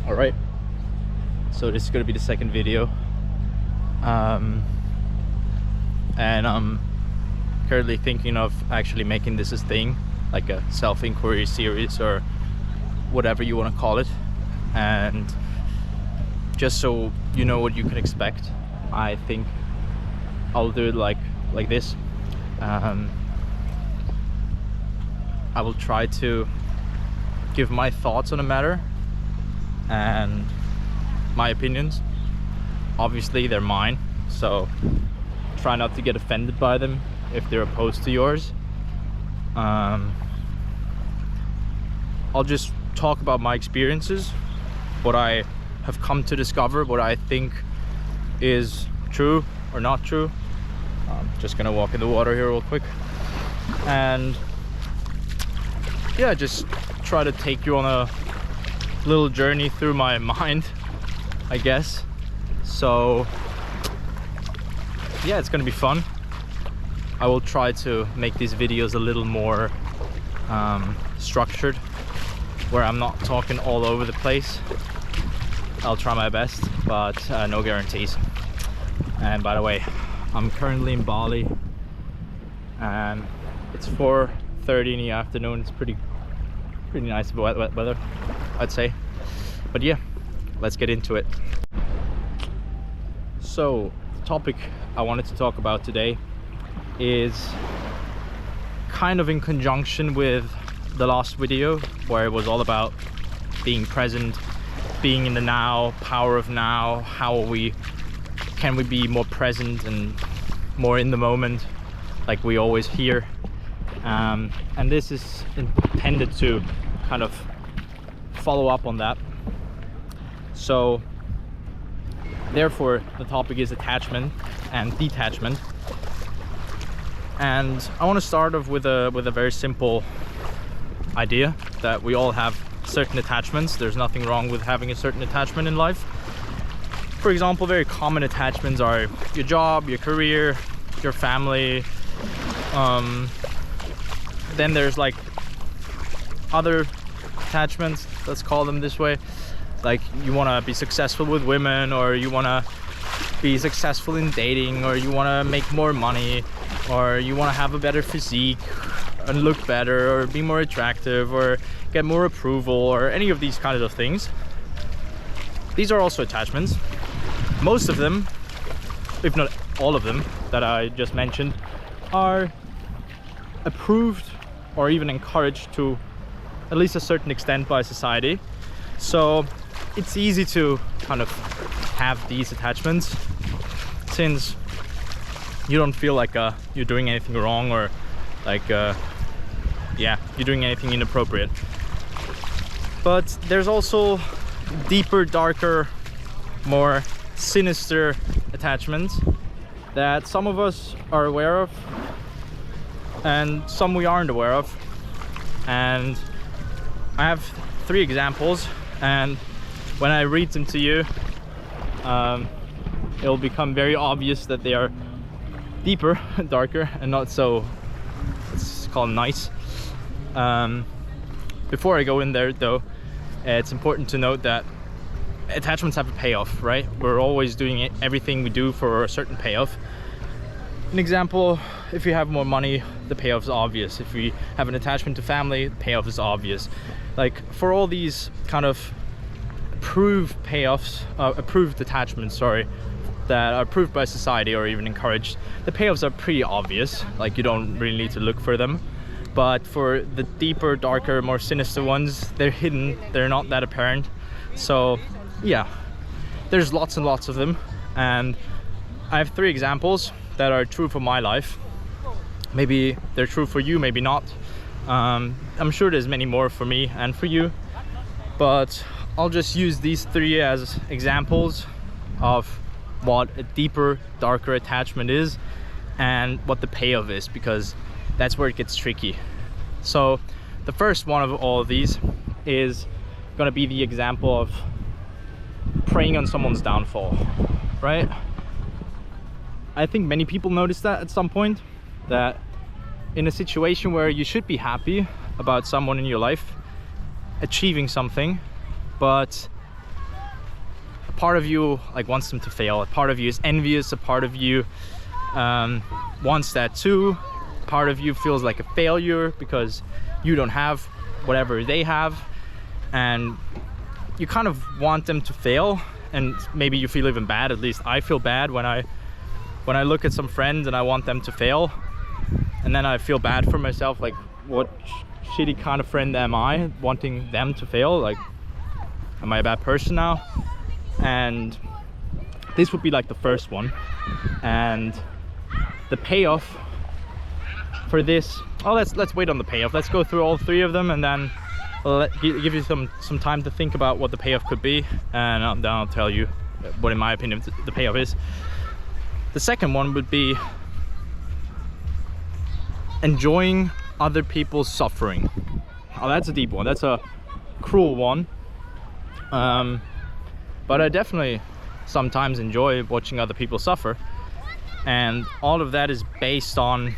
All right, so this is gonna be the second video, and I'm currently thinking of actually making this a thing, like a self-inquiry series or whatever you want to call it. And just so you know what you can expect, I think I'll do it like this. I will try to give my thoughts on the matter and my opinions. Obviously they're mine, so try not to get offended by them if they're opposed to yours. I'll just talk about my experiences, what I have come to discover, what I think is true or not true. I'm just gonna walk in the water here real quick, and yeah, just try to take you on a little journey through my mind, I guess. So yeah, it's gonna be fun. I will try to make these videos a little more structured, where I'm not talking all over the place. I'll try my best, but no guarantees. And by the way, I'm currently in Bali and it's 4:30 in the afternoon. It's pretty nice weather, I'd say. But yeah, let's get into it. So the topic I wanted to talk about today is kind of in conjunction with the last video, where it was all about being present, being in the now, power of now. Can we be more present and more in the moment, like we always hear. And this is intended to kind of follow up on that. So therefore the topic is attachment and detachment. And I want to start off with a very simple idea that we all have certain attachments. There's nothing wrong with having a certain attachment in life. For example, very common attachments are your job, your career, your family. Then there's like other attachments, let's call them this way. Like you want to be successful with women, or you want to be successful in dating, or you want to make more money, or you want to have a better physique and look better, or be more attractive, or get more approval, or any of these kinds of things. These are also attachments. Most of them, if not all of them that I just mentioned, are approved or even encouraged to at least a certain extent by society. So it's easy to kind of have these attachments, since you don't feel like you're doing anything wrong, or like yeah, you're doing anything inappropriate. But there's also deeper, darker, more sinister attachments that some of us are aware of and some we aren't aware of. And I have 3 examples, and when I read them to you, it'll become very obvious that they are deeper, darker, and not so, let's call them, nice. Before I go in there though, it's important to note that attachments have a payoff, right? We're always doing everything we do for a certain payoff. An example, if you have more money, the payoff is obvious. If we have an attachment to family, the payoff is obvious. Like for all these kind of approved payoffs, approved attachments, sorry, that are approved by society or even encouraged, the payoffs are pretty obvious. Like you don't really need to look for them. But for the deeper, darker, more sinister ones, they're hidden, they're not that apparent. So yeah, there's lots and lots of them, and I have 3 examples that are true for my life. Maybe they're true for you, maybe not. I'm sure there's many more for me and for you, but I'll just use these 3 as examples of what a deeper, darker attachment is and what the payoff is, because that's where it gets tricky. So the first one of all of these is gonna be the example of preying on someone's downfall, right? I think many people notice that at some point, that in a situation where you should be happy about someone in your life achieving something, but part of you like wants them to fail, a part of you is envious, a part of you wants that too, part of you feels like a failure because you don't have whatever they have, and you kind of want them to fail. And maybe you feel even bad, at least I feel bad when I look at some friends and I want them to fail, and then I feel bad for myself, like what shitty kind of friend am I wanting them to fail? Like, am I a bad person now? And this would be like the first one. And the payoff for this, oh, let's wait on the payoff. Let's go through all three of them, and then I'll give you some time to think about what the payoff could be, and then I'll tell you what in my opinion the payoff is. The second one would be enjoying other people's suffering. Oh, that's a deep one, that's a cruel one, but I definitely sometimes enjoy watching other people suffer, and all of that is based on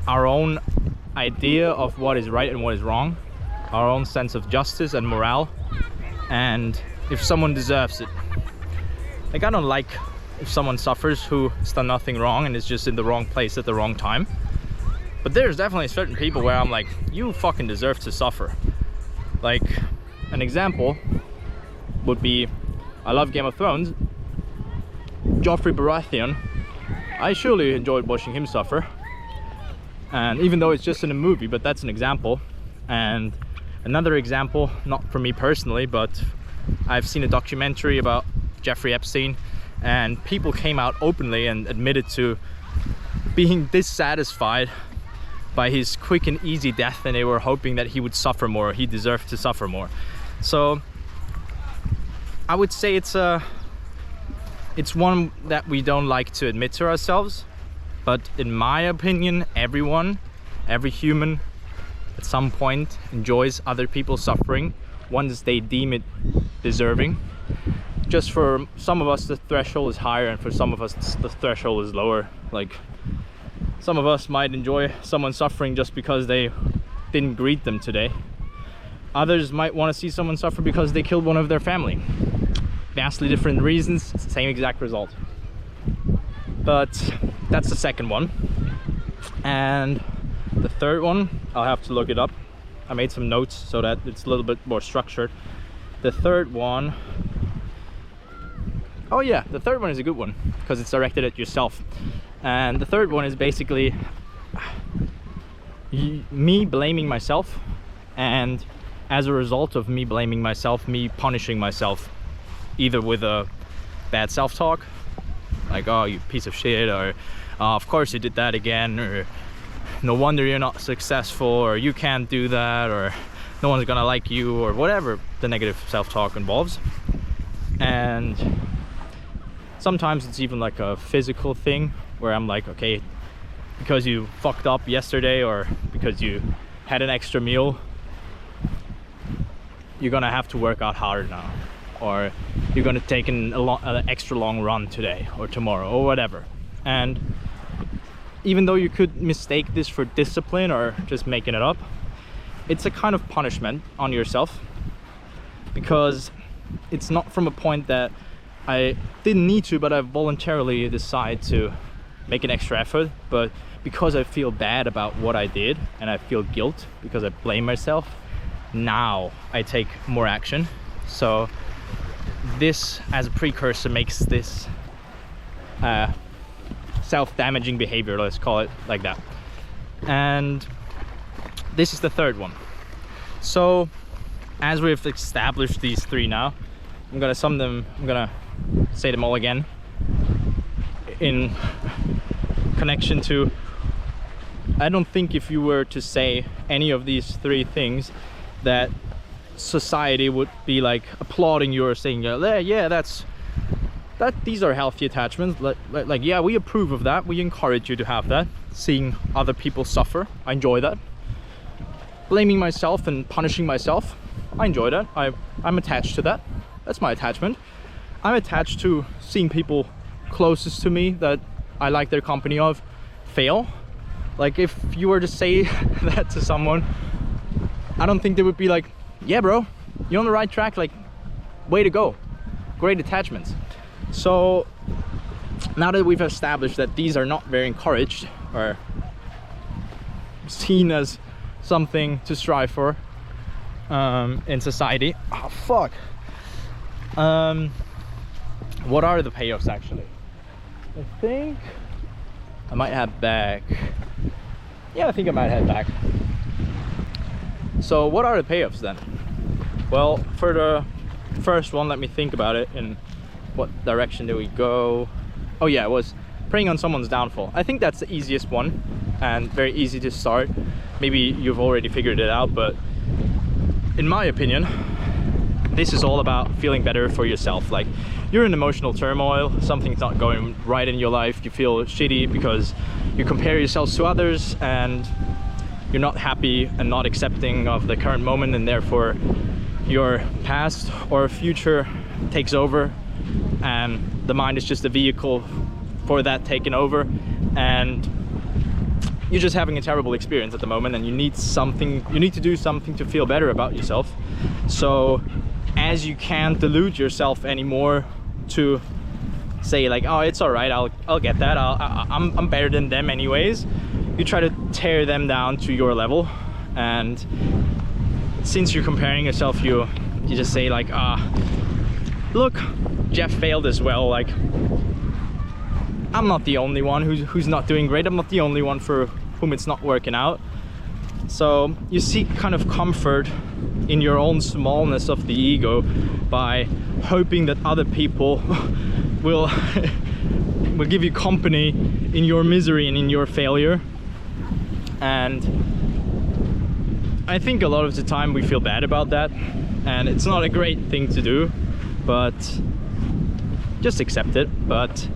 our own idea of what is right and what is wrong, our own sense of justice and morale, and if someone deserves it. Like, I don't like if someone suffers who's done nothing wrong and is just in the wrong place at the wrong time, but there's definitely certain people where I'm like, you fucking deserve to suffer. Like, an example would be, I love Game of Thrones, Joffrey Baratheon. I surely enjoyed watching him suffer, and even though it's just in a movie, but that's an example. And another example, not for me personally, but I've seen a documentary about Jeffrey Epstein, and people came out openly and admitted to being dissatisfied by his quick and easy death, and they were hoping that he would suffer more, he deserved to suffer more. So I would say it's one that we don't like to admit to ourselves, but in my opinion, every human at some point enjoys other people's suffering once they deem it deserving. Just for some of us the threshold is higher, and for some of us the threshold is lower. Like, some of us might enjoy someone suffering just because they didn't greet them today. Others might want to see someone suffer because they killed one of their family. Vastly different reasons, same exact result. But that's the second one. And the third one, I'll have to look it up. I made some notes so that it's a little bit more structured. The third one, oh yeah, the third one is a good one because it's directed at yourself. And the third one is basically me blaming myself, and as a result of me blaming myself, me punishing myself, either with a bad self-talk, like, oh, you piece of shit, or oh, of course you did that again, or no wonder you're not successful, or you can't do that, or no one's gonna like you, or whatever the negative self-talk involves. And sometimes it's even like a physical thing where I'm like, okay, because you fucked up yesterday, or because you had an extra meal, you're gonna have to work out harder now, or you're gonna take an extra long run today or tomorrow or whatever. And even though you could mistake this for discipline or just making it up, it's a kind of punishment on yourself, because it's not from a point that I didn't need to, but I voluntarily decide to make an extra effort, but because I feel bad about what I did and I feel guilt because I blame myself, now I take more action. So this as a precursor makes this self-damaging behavior, let's call it like that. And this is the third one. So as we've established these three now, I'm gonna sum them, I'm gonna say them all again in connection to, I don't think if you were to say any of these three things that society would be like applauding you or saying, yeah, these are healthy attachments, like yeah, we approve of that, we encourage you to have that. Seeing other people suffer, I enjoy that. Blaming myself and punishing myself, I enjoy that. I'm attached to that. That's my attachment. I'm attached to seeing people closest to me that I like their company of fail. Like, if you were to say that to someone, I don't think they would be like, yeah bro, you're on the right track, like way to go, great attachments. So now that we've established that these are not very encouraged or seen as something to strive for in society, oh fuck, what are the payoffs actually? I think I might head back. Yeah, I think I might head back. So what are the payoffs then? Well, for the first one, let me think about it. In what direction do we go? Oh yeah, it was preying on someone's downfall. I think that's the easiest one and very easy to start. Maybe you've already figured it out, but in my opinion, this is all about feeling better for yourself. Like, you're in emotional turmoil, something's not going right in your life, you feel shitty because you compare yourselves to others and you're not happy and not accepting of the current moment, and therefore your past or future takes over, and the mind is just a vehicle for that taking over, and you're just having a terrible experience at the moment, and you need to do something to feel better about yourself. So as you can't delude yourself anymore to say like, oh, it's all right, I'll get that, I'm better than them anyways, you try to tear them down to your level. And since you're comparing yourself, you just say like, look, Jeff failed as well, like I'm not the only one who's not doing great, I'm not the only one for whom it's not working out. So you seek kind of comfort in your own smallness of the ego by hoping that other people will give you company in your misery and in your failure. And I think a lot of the time we feel bad about that, and it's not a great thing to do, but just accept it. But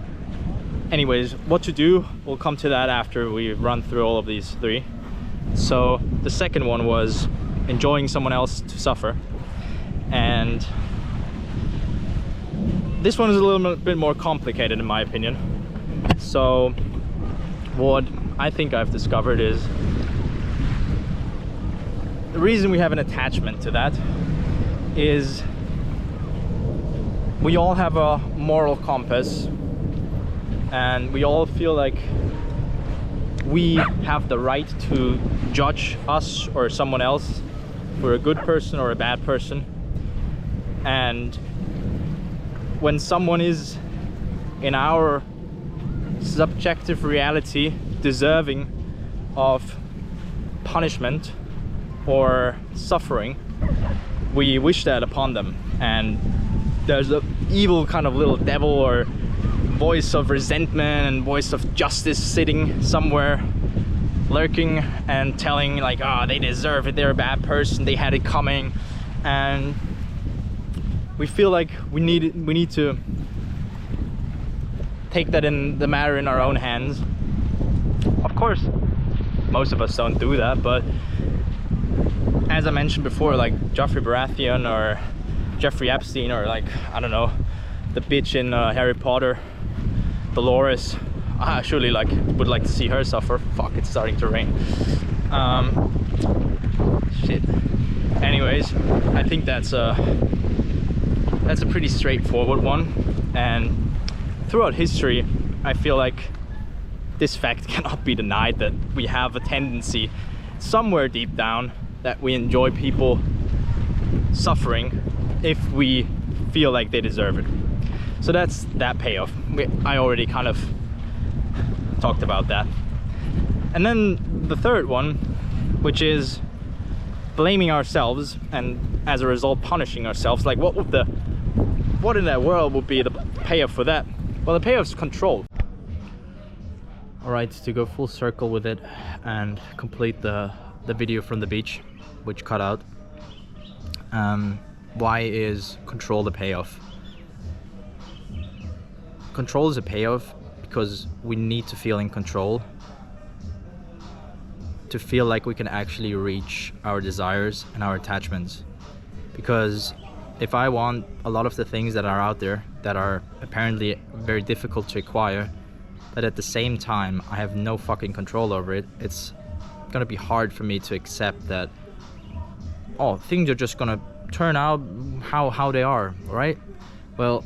anyways, what to do, we'll come to that after we run through all of these three. So the second one was enjoying someone else to suffer, and this one is a little bit more complicated in my opinion. So what I think I've discovered is the reason we have an attachment to that is we all have a moral compass, and we all feel like we have the right to judge us or someone else for a good person or a bad person. And when someone is in our subjective reality deserving of punishment or suffering, we wish that upon them, and there's an evil kind of little devil or voice of resentment and voice of justice sitting somewhere lurking and telling like, they deserve it, they're a bad person, they had it coming. And we feel like we need to take that in the matter in our own hands. Of course, most of us don't do that, but as I mentioned before, like Jeffrey Baratheon or Jeffrey Epstein, or like, I don't know, the bitch in Harry Potter, Dolores, I surely would like to see her suffer. Fuck, it's starting to rain. Shit. Anyways, I think that's a pretty straightforward one, and throughout history I feel like this fact cannot be denied, that we have a tendency somewhere deep down that we enjoy people suffering if we feel like they deserve it. So that's that payoff. I already kind of talked about that. And then the third one, which is blaming ourselves and as a result punishing ourselves. Like, what in that world would be the payoff for that? Well, the payoff is control. All right, to go full circle with it and complete the video from the beach, which cut out. Why is control the payoff? Control is a payoff because we need to feel in control to feel like we can actually reach our desires and our attachments. Because if I want a lot of the things that are out there that are apparently very difficult to acquire, but at the same time I have no fucking control over it, it's gonna be hard for me to accept that, oh, things are just gonna turn out how they are, right? Well,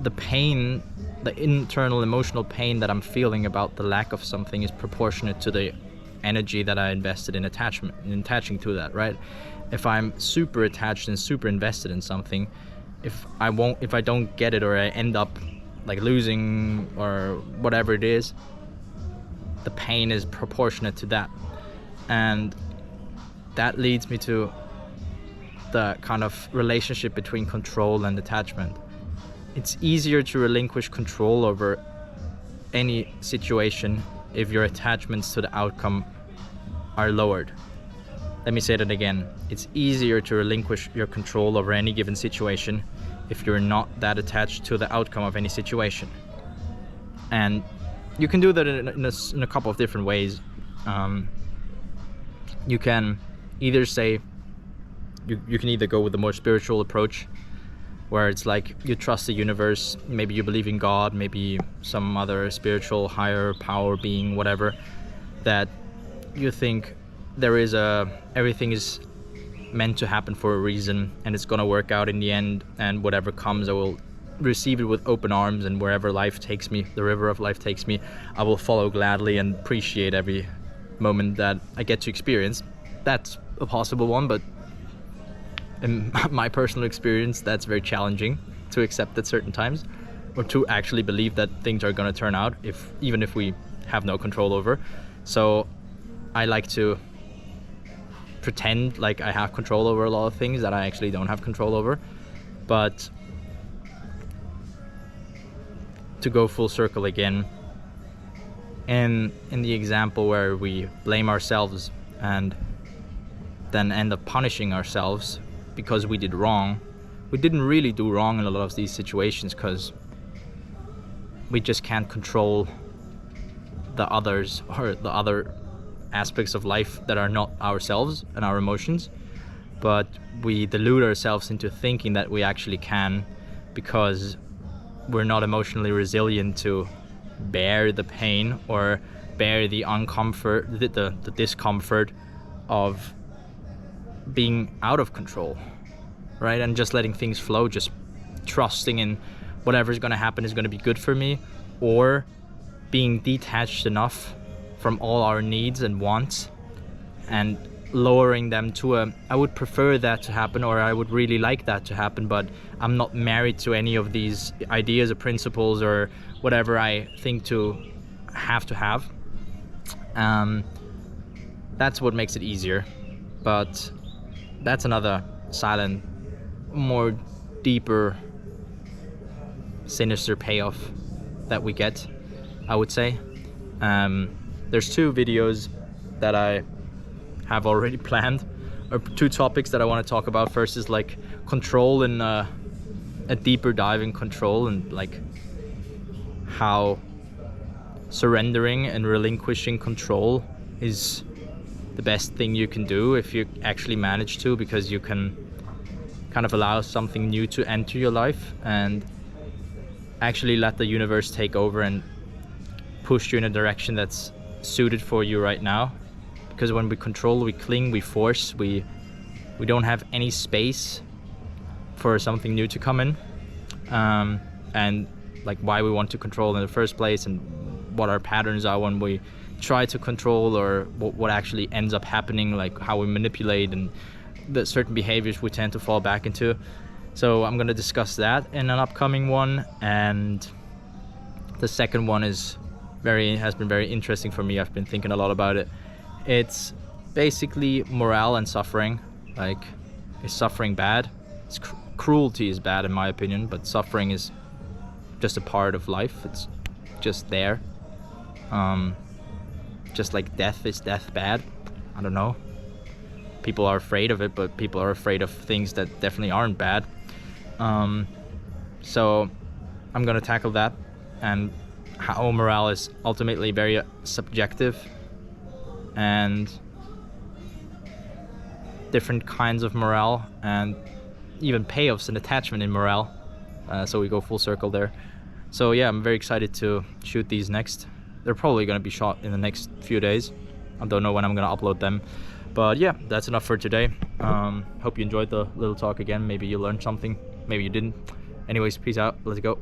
the pain, the internal emotional pain that I'm feeling about the lack of something is proportionate to the energy that I invested in attaching to that, right? If I'm super attached and super invested in something, if I don't get it, or I end up like losing or whatever it is, the pain is proportionate to that. And that leads me to the kind of relationship between control and attachment. It's easier to relinquish control over any situation if your attachments to the outcome are lowered. Let me say that again. It's easier to relinquish your control over any given situation if you're not that attached to the outcome of any situation. And you can do that in a couple of different ways. You can either say, you can either go with a more spiritual approach, where it's like you trust the universe, maybe you believe in God, maybe some other spiritual higher power being, whatever, that you think everything is meant to happen for a reason, and it's gonna work out in the end, and whatever comes, I will receive it with open arms, and wherever life takes me, the river of life takes me, I will follow gladly and appreciate every moment that I get to experience. That's a possible one, but in my personal experience, that's very challenging to accept at certain times, or to actually believe that things are going to turn out, even if we have no control over. So I like to pretend like I have control over a lot of things that I actually don't have control over. But to go full circle again, in the example where we blame ourselves and then end up punishing ourselves because we did wrong, we didn't really do wrong in a lot of these situations, because we just can't control the others or the other aspects of life that are not ourselves and our emotions. But we delude ourselves into thinking that we actually can, because we're not emotionally resilient to bear the pain or bear the the discomfort of being out of control, right? And just letting things flow, just trusting in whatever's going to happen is going to be good for me, or being detached enough from all our needs and wants and lowering them to I would prefer that to happen, or I would really like that to happen, but I'm not married to any of these ideas or principles or whatever I think to have. That's what makes it easier. But that's another silent, more deeper, sinister payoff that we get, I would say. There's two videos that I have already planned, or two topics that I want to talk about. First is like control, and a deeper dive in control, and like how surrendering and relinquishing control is the best thing you can do if you actually manage to, because you can kind of allow something new to enter your life and actually let the universe take over and push you in a direction that's suited for you right now. Because when we control, we cling, we force, we don't have any space for something new to come in, and like why we want to control in the first place, and what our patterns are when we try to control, or what actually ends up happening, like how we manipulate and the certain behaviors we tend to fall back into. So I'm going to discuss that in an upcoming one. And the second one has been very interesting for me. I've been thinking a lot about it. It's basically morale and suffering. Like, is suffering bad? Cruelty is bad in my opinion, but suffering is just a part of life. It's just there. Just like death, is death bad? I don't know. People are afraid of it, but people are afraid of things that definitely aren't bad. So I'm gonna tackle that, and how morale is ultimately very subjective, and different kinds of morale, and even payoffs and attachment in morale. So we go full circle there. So yeah, I'm very excited to shoot these next. They're probably going to be shot in the next few days. I don't know when I'm going to upload them. But yeah, that's enough for today. Hope you enjoyed the little talk again. Maybe you learned something, maybe you didn't. Anyways, peace out. Let's go.